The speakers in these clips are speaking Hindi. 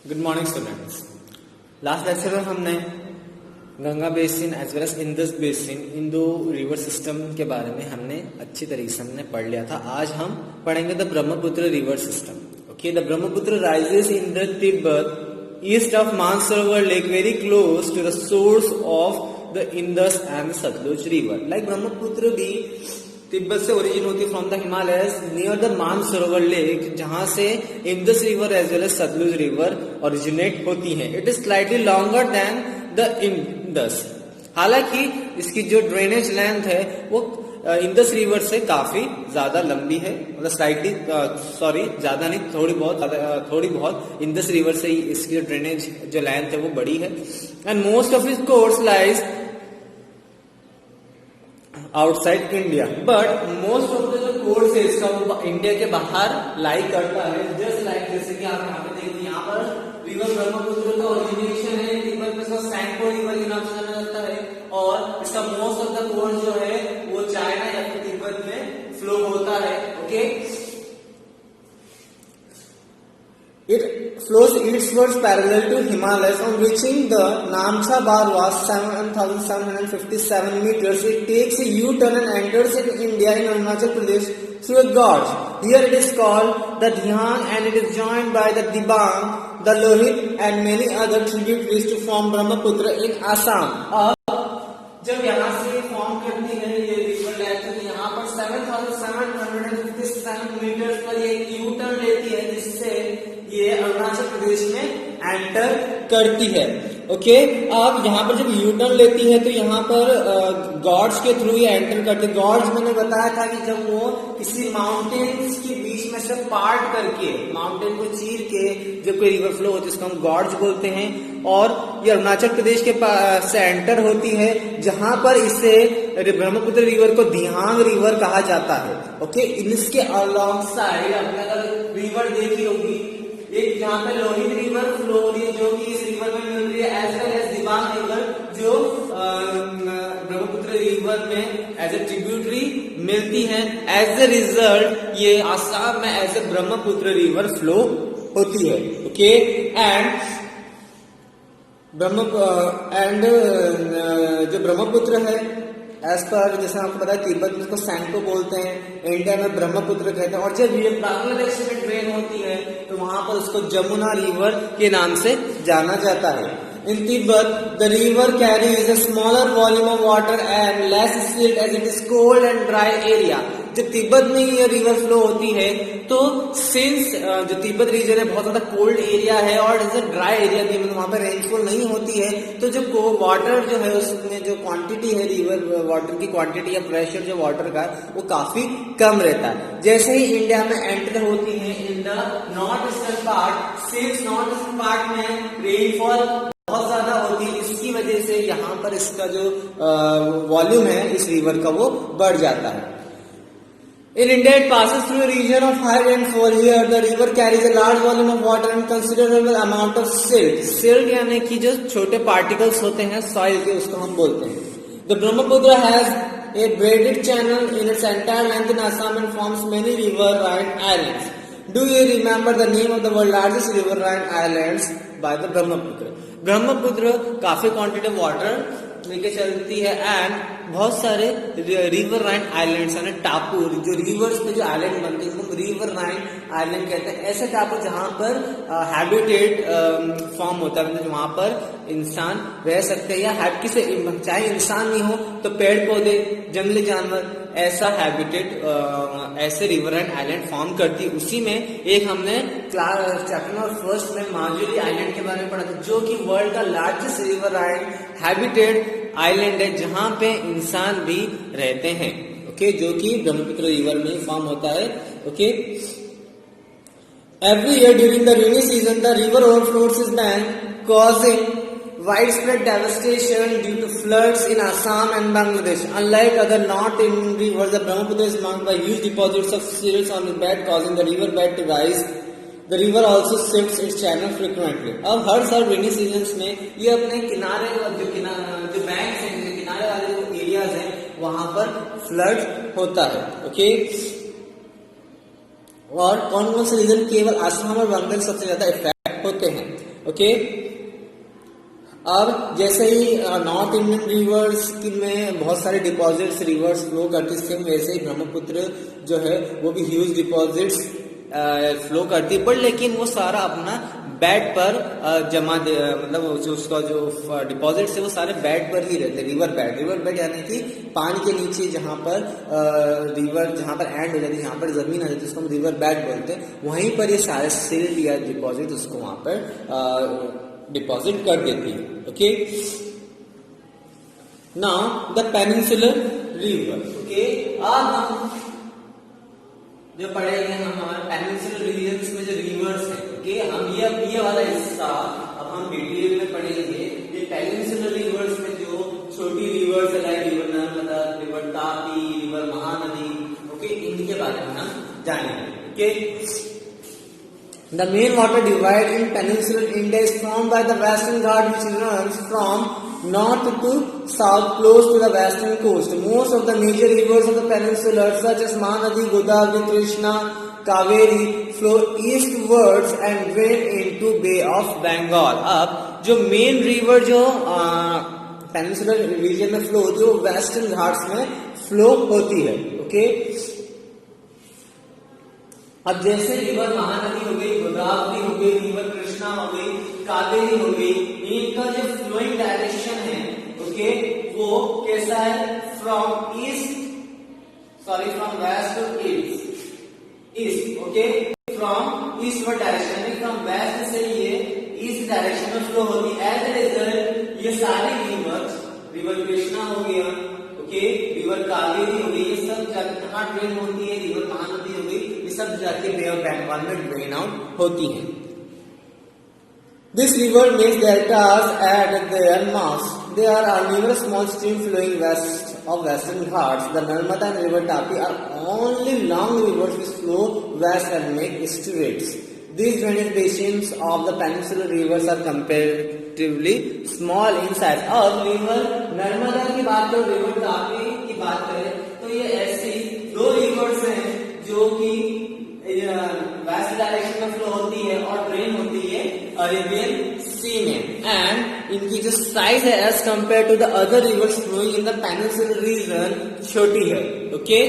Good morning students. Last lecture में हमने Ganga basin as well as Indus basin इन दो रिवर सिस्टम के बारे में हमने अच्छी तरीके से हमने पढ़ लिया था। आज हम पढ़ेंगे the Brahmaputra river system. Okay, the Brahmaputra rises in the Tibet east of Mansarovar lake very close to the source of the Indus and Sutlej river. Like Brahmaputra भी तिब्बत से ओरिजिन होती है from the Himalayas near the Mansarovar lake, जहां से Indus river as well as Sutlej river originate होती है। It is slightly longer than the Indus. हालांकि इसकी जो ड्रेनेज लेंथ है वो इंडस रिवर से काफी ज्यादा लंबी है, मतलब स्लाइटली ज्यादा नहीं, थोड़ी बहुत इंडस रिवर से ही इसकी जो ड्रेनेज जो लेंथ है वो बड़ी है। And most of its course lies outside India, but most of the जो कोर्स है इसका वो इंडिया के बाहर लाई करता है। जस्ट लाइक जैसे कि आप यहाँ पे देखिए, यहाँ पर रिवर ब्रह्मपुत्र का ओरिजिनेशन है तिब्बत में, इसका सैंको रिवर के नाम से जाना जाता है, और इसका मोस्ट ऑफ द कोर्स जो है वो चाइना या फिर तिब्बत में फ्लो होता है। Okay, it flows eastwards parallel to Himalayas. On reaching the Namcha Barwa 7,757 meters, it takes a U-turn and enters in India in Arunachal Pradesh through a gorge. Here it is called the Dhyan and it is joined by the Dibang, the Lohit and many other tributaries to form Brahmaputra in Assam. जब यहाँ से फॉर्म करती है ये रिवर लेंथ, तो यहाँ पर 7,757 मीटर पर ये यू टर्न लेती है, जिससे ये अरुणाचल प्रदेश में एंटर करती है। ओके, अब यहाँ पर जब यू टर्न लेती है तो यहाँ पर गॉर्ड्स के थ्रू ये एंटर करती है। गॉर्ड्स मैंने बताया था कि जब वो किसी माउंटेन्स के बीच में से पार्ट करके, माउंटेन को चीर के जब कोई रिवर फ्लो होती है उसको हम गॉर्ड्स बोलते हैं, और ये अरुणाचल प्रदेश के से एंटर होती है, जहां पर इसे ब्रह्मपुत्र रिवर को दिहांग रिवर कहा जाता है। ओके, इसके अलॉन्ग साइड आपने अगर रिवर देखी होगी, एक यहाँ पे लोहित रिवर फ्लो हो रही है जो कि इस रिवर में मिल रही है, as well as Dibang river जो ब्रह्मपुत्र रिवर में एज ए ट्रिब्यूटरी मिलती है। एज ए रिजल्ट ये आसाम में as a Brahmaputra river flow होती है। ओके, एंड जो ब्रह्मपुत्र है एज पर, जैसे आपको पता है तिब्बत में इसको सैंको बोलते हैं, इंडिया में ब्रह्मपुत्र कहते हैं, और जब ये बांग्लादेश में ड्रेन होती है तो वहां पर उसको जमुना रिवर के नाम से जाना जाता है। In Tibet, the river carries a smaller volume of water and less silt as it is cold and dry area. जब तिब्बत में ये रिवर फ्लो होती है तो सिंस जो तिब्बत रीजन है बहुत ज्यादा कोल्ड एरिया है और इज अ ड्राई एरिया भी, मतलब वहां पर रेनफॉल नहीं होती है, तो जो वाटर जो है उसमें जो क्वांटिटी है रिवर वाटर की क्वांटिटी या प्रेशर जो वाटर का वो काफी कम रहता है। जैसे ही इंडिया में एंटर होती है in the north eastern part, since north eastern part में रेनफॉल बहुत ज्यादा होती है, इसकी वजह से यहाँ पर इसका जो वॉल्यूम है इस रिवर का वो बढ़ जाता है। In India, it passes through a region of high rainfall. Here, the river carries a large volume of water and considerable amount of silt. Silt यानी कि जो छोटे पार्टिकल्स होते हैं सॉइल के, उसको हम बोलते हैं। The Brahmaputra has a braided channel in its entire length in Assam and forms many riverine islands. Do you remember the name of the world's largest riverine islands by the Brahmaputra? Brahmaputra काफी क्वांटिटी ऑफ वाटर लेके चलती है एंड बहुत सारे रिवर राइन आइलैंड्स यानी टापू, जो रिवर्स पे जो आइलैंड बनते हैं उसको रिवर राइन आइलैंड कहते हैं। ऐसे टापू जहां पर हैबिटेट फॉर्म होता है, मतलब वहां पर इंसान रह सकते हैं, या किसी चाहे इंसान नहीं हो तो पेड़ पौधे, जंगली जानवर, ऐसा हैबिटेट ऐसे रिवर राइन आइलैंड फॉर्म करती है। उसी में एक हमने क्लास चैप्टर नंबर फर्स्ट में माजुली आइलैंड के बारे में पढ़ा था, जो कि वर्ल्ड का लार्जेस्ट रिवर राइन हैबिटेट आइलैंड है, जहां पे इंसान भी रहते हैं। ओके, जो कि ब्रह्मपुत्र रिवर में फॉर्म होता है। Okay, every year during the rainy season the river overflows is then causing widespread devastation due to floods in Assam and Bangladesh. Unlike other North Indian rivers, the Brahmaputra is marked by huge deposits of silts on its bed, causing the river bed to rise. The river also shifts its channel frequently. अब हर साल रेनी सीजन्स में ये अपने किनारे जो बैंक्स हैं, जो किनारे वाले जो एरियाज हैं, वहां पर फ्लड होता है। ओके, और कौन कौन से रीजन केवल आसाम और बांग्लादेश सबसे ज्यादा इफेक्ट होते हैं। ओके। अब जैसे ही नॉर्थ इंडियन रिवर्स में बहुत सारे डिपॉजिट्स रिवर्स फ्लो करती, सेम वैसे ही ब्रह्मपुत्र जो है वो भी ह्यूज डिपॉजिट्स फ्लो करती, पर लेकिन वो सारा अपना बेड पर जमा दे, मतलब जो उसका जो डिपॉजिट्स है वो सारे बेड पर ही रहते, रिवर बेड यानी कि पानी के नीचे जहाँ पर रिवर जहाँ पर एंड हो जाती है, जहाँ पर जमीन आ जाती है उसको हम रिवर बेड बोलते हैं, वहीं पर ये सारे सिल्ट या डिपॉजिट उसको वहाँ पर डिपॉजिट कर देती है। Okay, now the peninsular river. Okay, अब हम जो पढ़ेंगे हम हमारे पेनिनसुलर रीजन्स में जो रिवर्स है, ओके, हम ये वाला हिस्सा अब हम डिटेल में पढ़ेंगे। ये पेनिनसुलर रिवर्स में जो छोटी रिवर्स है, like river Narmada, river Tapi, river Mahanadi, okay, इनके बारे में हम जानेंगे। Okay, the main water divide in peninsular India is formed by the Western Ghat, which runs from north to south close to the western coast. Most of the major rivers of the peninsula, such as Mahanadi, Godavari, Krishna, Kaveri, flow eastwards and drain into Bay of Bengal. अब जो मेन रिवर जो पेनिनसुलर रीजन में फ्लो होती है वो वेस्टर्न घाट्स में फ्लो होती है। ओके, अब जैसे रिवर महानदी हो गई, गोदावरी हो गई, रिवर कृष्णा हो गई, कावेरी हो गई, इनका जो फ्लोइंग डायरेक्शन है, ओके, वो कैसा है? From west to east, okay, from eastward direction, from west से ये ईस्ट डायरेक्शन में फ्लो होती है। एज ए रिजल्ट ये सारी रिवर कृष्णा हो गया, ओके, रिवर कावेरी हो गई, ये सब कहाँ ड्रेन होती है? रिवर महानदी हो गई, ये सब जाके बे ऑफ बंगाल में ड्रेन आउट होती है। This river makes deltas at their mouths. There are numerous small streams flowing west of Western Ghats. The Narmada and River Tapi are only long rivers which flow west and make estuaries. These drainage basins of the peninsular rivers are comparatively small in size. और रिवर नर्मदा की बात करें, रिवर तापी की बात करें, तो ये ऐसी दो रिवर्स हैं जो कि वेस्ट डायरेक्शन में फ्लो होती है और ड्रेन होती है अरेबियन सी में, एंड इनकी जो साइज है as compare to the other rivers flowing in the peninsular region छोटी है। ओके,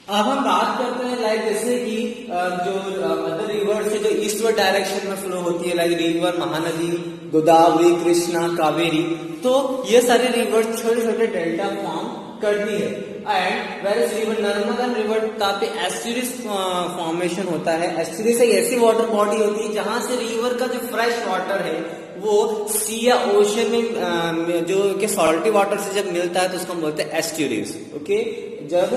अब हम बात करते हैं लाइक जैसे कि जो अदर रिवर्स है जो ईस्टवर्ड डायरेक्शन में फ्लो होती है, लाइक रिवर महानदी, गोदावरी, कृष्णा, कावेरी, तो ये सारे रिवर छोटे छोटे डेल्टा फॉर्म करती है। And where river Narmada and river Tapi estuaries formation होता है। एस्चुरीज एक ऐसी वाटर बॉडी होती है जहां से रिवर का जो फ्रेश वाटर है वो सी या ओशन में जो कि सॉल्टी वाटर से जब मिलता है तो उसको हम बोलते हैं एस्चुरीज। ओके, जब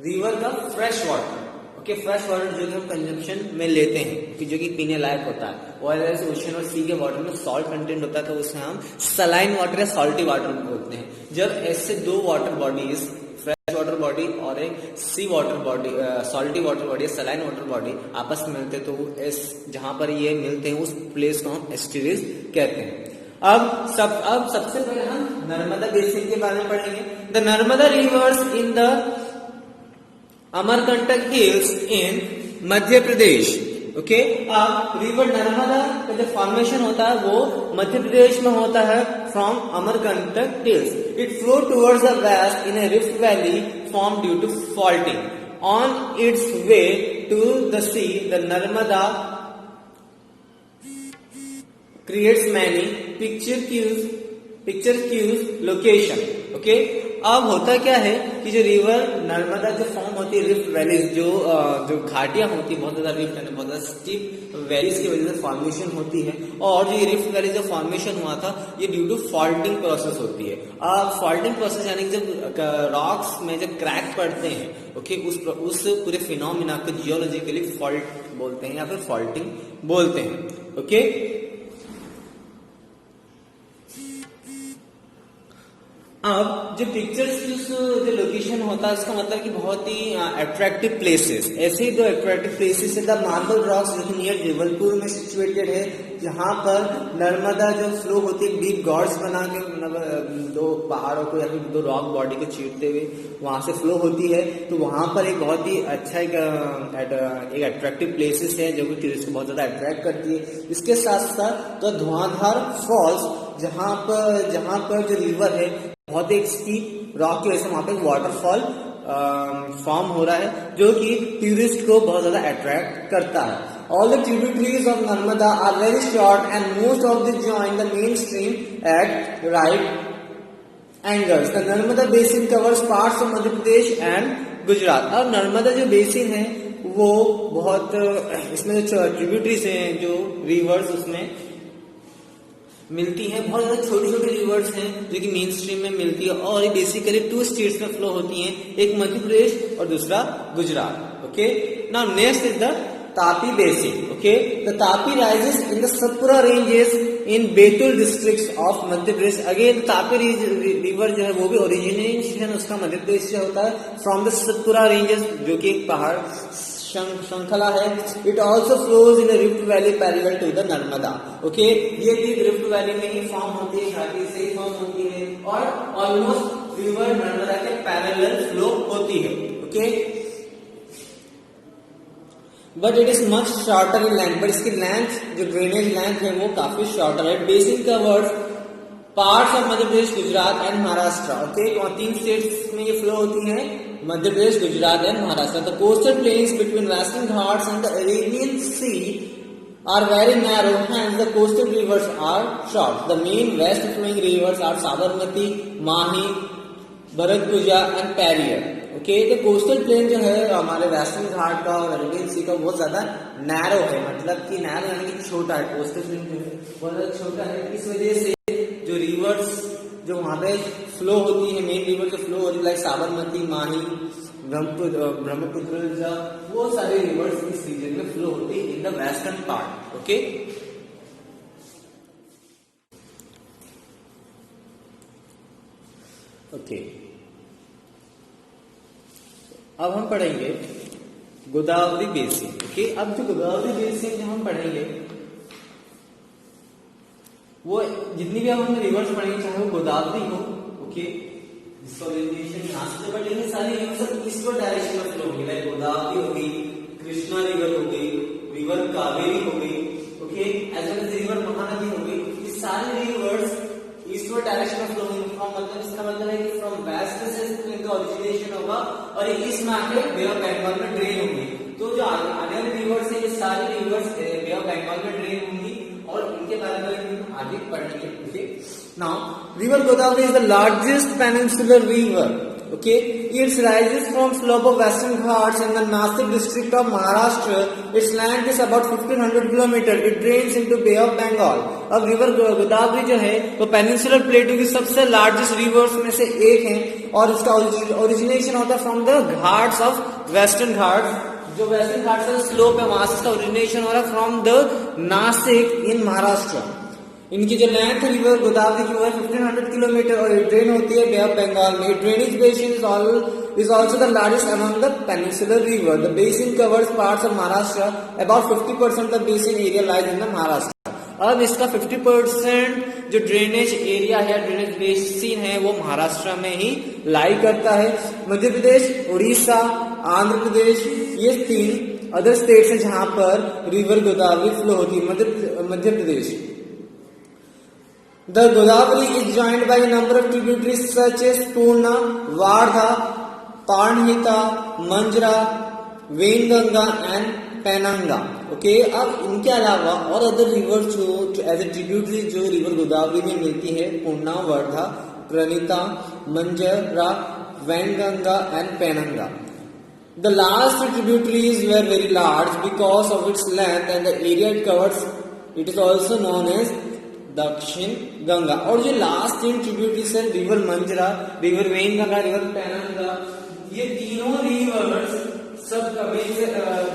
रिवर का fresh water, okay, fresh water जो कि हम कंजम्पशन में लेते हैं कि जो कि पीने लायक होता है, और ओशन और सी के वाटर में सॉल्ट कंटेंट होता है तो उसे हम सलाइन वाटर या सॉल्टी वाटर बोलते हैं। जब ऐसे दो water bodies, fresh water body और एक sea water body, salty water body, saline water body आपस में मिलते हैं तो जहां पर ये मिलते हैं उस प्लेस को हम एस्चुरीज कहते हैं। अब सबसे पहले हम नर्मदा बेसिन के बारे में पढ़ेंगे। The Narmada reverse in the Amarkantak hills in Madhya Pradesh. Okay, अब रिवर नर्मदा का जो फॉर्मेशन होता है वो मध्य प्रदेश में होता है from Amarkantak hills. It flow towards the west in a rift valley form due to faulting on its way to the sea. The Narmada creates many picture cues location। Okay, अब होता क्या है कि जो रिवर नर्मदा जो फॉर्म होती है रिफ्ट वैलीज, जो घाटियां होती है, बहुत ज्यादा रिफ्ट यानी बहुत ज्यादा स्टीप वैलीज की वजह से फॉर्मेशन होती है, और जो रिफ्ट वैली जो फॉर्मेशन हुआ था ये ड्यू टू फॉल्टिंग प्रोसेस होती है। अब फॉल्टिंग प्रोसेस यानी कि जब रॉक्स में जब क्रैक पड़ते हैं, ओके, उस पूरे फिनोमिना को जियोलॉजिकली फॉल्ट बोलते हैं या फिर फॉल्टिंग बोलते हैं। ओके, अब जो पिक्चर्स जो लोकेशन होता है उसका मतलब कि बहुत ही अट्रैक्टिव प्लेसेस, ऐसे ही दो अट्रैक्टिव प्लेसेस है। द मार्बल रॉक्स जो कि नियर जबलपुर में सिचुएटेड है, जहाँ पर नर्मदा जो फ्लो होती है डीप गॉर्ड्स बना के, मतलब दो पहाड़ों को या फिर दो रॉक बॉडी को चीरते हुए वहां से फ्लो होती है। तो वहां पर एक बहुत ही अच्छा एक अट्रैक्टिव प्लेसेस है जो कि टूरिस्ट को बहुत ज्यादा अट्रैक्ट करती है। इसके साथ साथ तो धुआंधार फॉल्स, जहाँ पर जो रिवर है बहुत एक स्टीप रॉक की वजह से वहां पर वाटरफॉल फॉर्म हो रहा है जो कि टूरिस्ट को बहुत ज्यादा अट्रैक्ट करता है। All the tributaries of Narmada are very short and most of them join the main stream at right angles. The Narmada basin covers parts of Madhya Pradesh and Gujarat. और नर्मदा जो बेसिन है वो बहुत, इसमें जो ट्रिब्यूटरीज हैं, जो रिवर्स उसमें मिलती हैं, बहुत ज्यादा छोटी छोटी रिवर्स हैं जो कि मेन स्ट्रीम में मिलती है और ये बेसिकली 2 स्टेट्स में फ्लो होती हैं, एक मध्य प्रदेश और दूसरा Gujarat. Okay, now next is the Tapi Basin. Okay, the Tapi rises in the Satpura ranges in Betul districts of Madhya Pradesh. Again, Tapi river जो है वो भी ओरिजिनेशन उसका मध्य प्रदेश से होता है from the Satpura ranges, जो कि एक पहाड़ श्रृंखला है। It also flows in a rift valley parallel to the Narmada. Okay, ये भी रिफ्ट वैली में ही फॉर्म होती है, घाटी से ही फॉर्म होती है और ऑलमोस्ट रिवर नर्मदा के पैरेलल फ्लो होती है। Okay, but it is much shorter in length, but इसकी लेंथ जो ड्रेनेज लेंथ है वो काफी शॉर्टर है। Basin covers parts of Madhya Pradesh, Gujarat and Maharashtra. Okay, 3 states में ये फ्लो होती है, Madhya Pradesh, Gujarat and Maharashtra. The coastal plains between western Ghats and the Arabian sea are very narrow, hence the coastal rivers are short. The main west flowing rivers are Sabarmati, Mahi, Bharatpuzha and Periyar. Okay, तो कोस्टल प्लेन जो है हमारे वेस्टर्न घाट का और अरेबियन सी का बहुत ज्यादा नैरो है, मतलब कि नैरो यानी कि छोटा है। कोस्टल प्लेन जो है बहुत ज्यादा छोटा है, इस वजह से जो रिवर्स जो वहां पे फ्लो होती है, मेन रिवर जो फ्लो होती है लाइक साबरमती, माही, ब्रह्मपुत्र, वो सारे रिवर्स इस रीजन में फ्लो होती है in the western part. Okay, okay, अब हम पढ़ेंगे गोदावरी बेसिन। ओके, अब जो गोदावरी बेसिन जो हम पढ़ेंगे वो जितनी भी हम रिवर्स पढ़ेंगे, चाहे वो गोदावरी हो, ओके, जिसका ओरिजिनेशन यहाँ से, बट ये सारी रिवर्स ईस्टवर्ड डायरेक्शन में फ्लो होगी, लाइक गोदावरी हो गई, कृष्णा रिवर हो गई, रिवर कावेरी हो गई, okay, as well as river Mahanadi हो गई। ये सारी रिवर्स ईस्टवर्ड डायरेक्शन में फ्लो होंगी। फ्रॉम मतलब इसका मतलब है कि फ्रॉम वेस्ट से इनका ओरिजिनेशन होगा और ईस्ट में आके बे ऑफ बंगाल में ड्रेन होंगी। तो जो आने वाली रिवर्स है, ये सारी रिवर्स बे ऑफ बंगाल में ड्रेन होंगी और इनके बारे में आगे पढ़ेंगे। Okay, now river Godavari is the largest peninsular river. Okay, it rises from slope of Western Ghats in the Nasik district of Maharashtra. Its length is about 1500 km. It drains into Bay of Bengal. अब रिवर गोदावरी जो है वो पेनिनसुलर प्लेटू की सबसे लार्जेस्ट रिवर्स में से एक है और इसका ओरिजिनेशन होता है from the Ghats of Western Ghats. जो वेस्टर्न घाट्स का स्लोप है वहां से इसका ओरिजिनेशन हो रहा है फ्रॉम द नासिक इन महाराष्ट्र। इनकी जो लेंथ है रिवर गोदावरी की वो है 1500 किलोमीटर और ड्रेन होती है बे ऑफ बंगाल में। Drainage basin is also the largest among the peninsular river. The basin covers parts of Maharashtra. About 50% of the basin area lies in the Maharashtra. अब इसका 50% जो ड्रेनेज एरिया है, ड्रेनेज बेसिन है, वो महाराष्ट्र में ही लाई करता है। मध्य प्रदेश, उड़ीसा, आंध्र प्रदेश, ये 3 अदर स्टेट्स हैं जहां पर रिवर गोदावरी फ्लो होती है। मध्य प्रदेश, The Godavari is joined by a number of tributaries such as Purna, Wardha, Parnhita, Manjra, Vainganga and Penanga. Okay, अब इनके अलावा और अदर रिवर जो एज ए ट्रिब्यूटरी जो रिवर गोदावरी में मिलती है, Purna, Wardha, Pranhita, Manjra, Wainganga and Penganga. The last tributaries were very large because of its length and the area it covers. It is also known as दक्षिण गंगा. और जो लास्ट 3 ट्रिब्यूटरीज है, river Manjra, river Wainganga, river पेनंगा, ये तीनों रिवर्स सब कभी से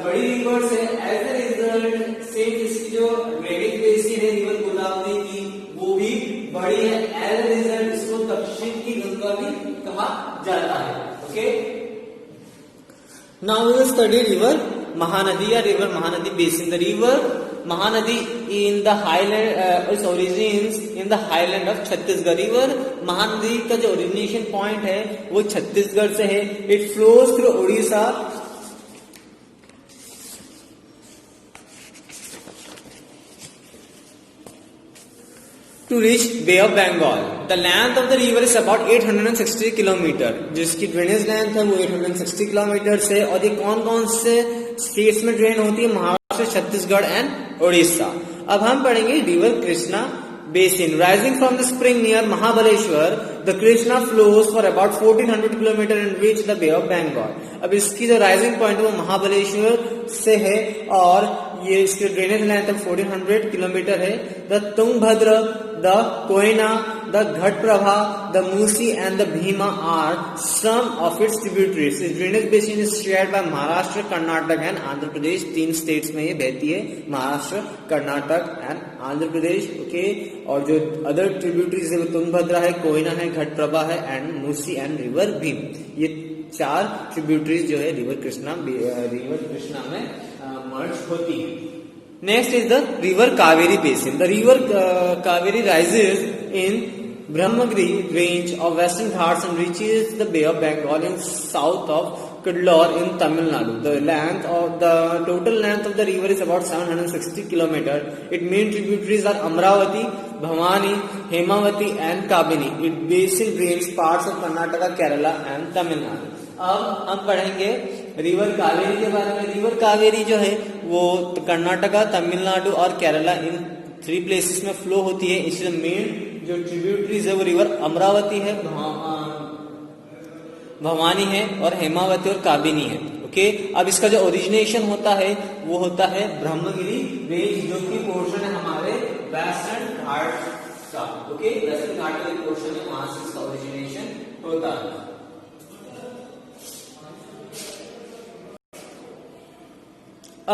बड़ी रिवर्स है. एज ए रिजल्ट सेम इसकी जो ड्रेनेज बेसिन है रिवर गोदावरी की वो भी बड़ी है. एज ए रिजल्ट इसको दक्षिण की गंगा भी कहा जाता है. Okay, now we will study river Mahanadi या river Mahanadi basin. The river Mahanadi in the highland its origins in the highland of Chhattisgarh. River Mahanadi का जो ओरिजिनेशन पॉइंट है वो छत्तीसगढ़ से है। It flows through Orissa to reach Bay of Bengal. The length of the river is about 860 kilometre, जिसकी ड्रेनेज लेंथ है वो 860 किलोमीटर से। और ये कौन कौन से स्टेट्स में ड्रेन होती है? महाराष्ट्र, छत्तीसगढ़ एंड उड़ीसा। अब हम पढ़ेंगे river Krishna basin. Rising from the spring near Mahabaleshwar, the Krishna flows for about 1400 kilometre and reach the bay of Bengal. अब इसकी जो राइजिंग पॉइंट है वो महाबलेश्वर से है और ये इसकी ड्रेनेज लेंथ 1400 किलोमीटर है। The Tungabhadra, the Koyna, the Ghataprabha, the Musi and the Bhima are some of its tributaries. This drainage basin is shared by Maharashtra, Karnataka and Andhra Pradesh. 3 states में ये बहती है, महाराष्ट्र, कर्नाटक एंड आंध्र प्रदेश। ओके, और जो अदर ट्रिब्यूटरीज है वो तुंगभद्रा है, कोयना है, घटप्रभा है and Musi and river Bhim. ये 4 ट्रिब्यूटरीज जो है रिवर कृष्णा में मर्ज होती है। Next is the river Kaveri basin. The river Kaveri rises in Brahmagiri range of Western Ghats and reaches the bay of Bengal in south of Cuddalore in Tamil Nadu. The total length of the river is about 760 kilometer. Its main tributaries are Amravati, Bhavani, Hemavati and Kabini. Its basin drains parts of Karnataka, Kerala and Tamil Nadu. अब हम पढ़ेंगे रिवर कावेरी के बारे में। रिवर कावेरी जो है वो कर्नाटका, तमिलनाडु और केरला इन 3 प्लेसेस में फ्लो होती है। इसलिए मेन जो ट्रिब्यूटरीज है वो रिवर अमरावती है, भवानी है और हेमावती और काबिनी है। ओके, अब इसका जो ओरिजिनेशन होता है वो होता है ब्रह्मगिरी रेंज, जो कि पोर्शन है हमारे वेस्टर्न घाट का। ओके, वेस्टर्न घाट का पोर्शन है, वहां से इसका ओरिजिनेशन होता है।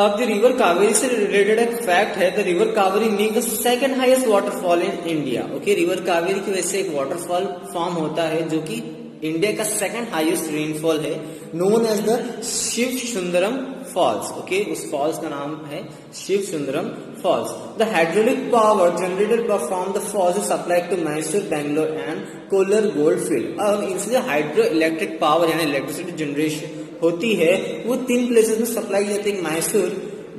अब जो रिवर कावेरी से रिलेटेड एक फैक्ट है, the river Kaveri make the second highest waterfall in India. Okay, river Kaveri की वजह से एक वाटरफॉल फॉर्म होता है जो कि इंडिया का सेकंड हाईएस्ट रेनफॉल है, known as the Shiva Sundaram falls. Okay, उस फॉल्स का नाम है Shiva Sundaram falls. The hydraulic power generated from the falls is supplied to Mysore, Bangalore and Kolar gold field. और इनसे जो हाइड्रो इलेक्ट्रिक पावर यानी इलेक्ट्रिसिटी जनरेशन होती है वो 3 प्लेसेस में सप्लाई की जाती है, Mysore,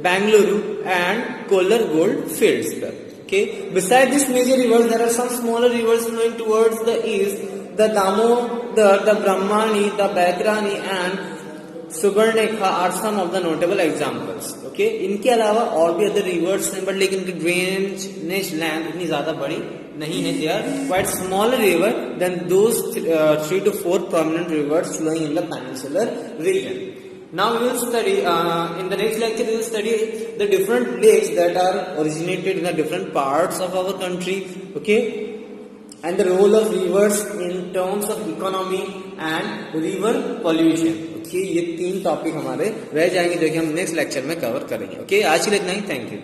Bengaluru and Kolar gold fields पर। Okay, beside this major rivers there are some smaller rivers flowing towards the east. The Damodar, the Brahmani, the Baitarani and Subarnekha are some of the notable examples. Okay, इनके अलावा और भी अदर रिवर्स हैं, बट लेकिन इनकी ड्रेनेज लैंड इतनी ज्यादा बड़ी नहीं है। They are quite smaller river than those 3 to 4 prominent rivers flowing in the peninsular region. Now we will study in the next lecture we will study the different lakes that are originated in the different parts of our country. Okay, and the role of rivers in terms of economy and river pollution. Okay, ये 3 टॉपिक हमारे रह जाएंगे जो कि हम नेक्स्ट लेक्चर में कवर करेंगे। ओके, आज के लिए इतना ही। Thank you.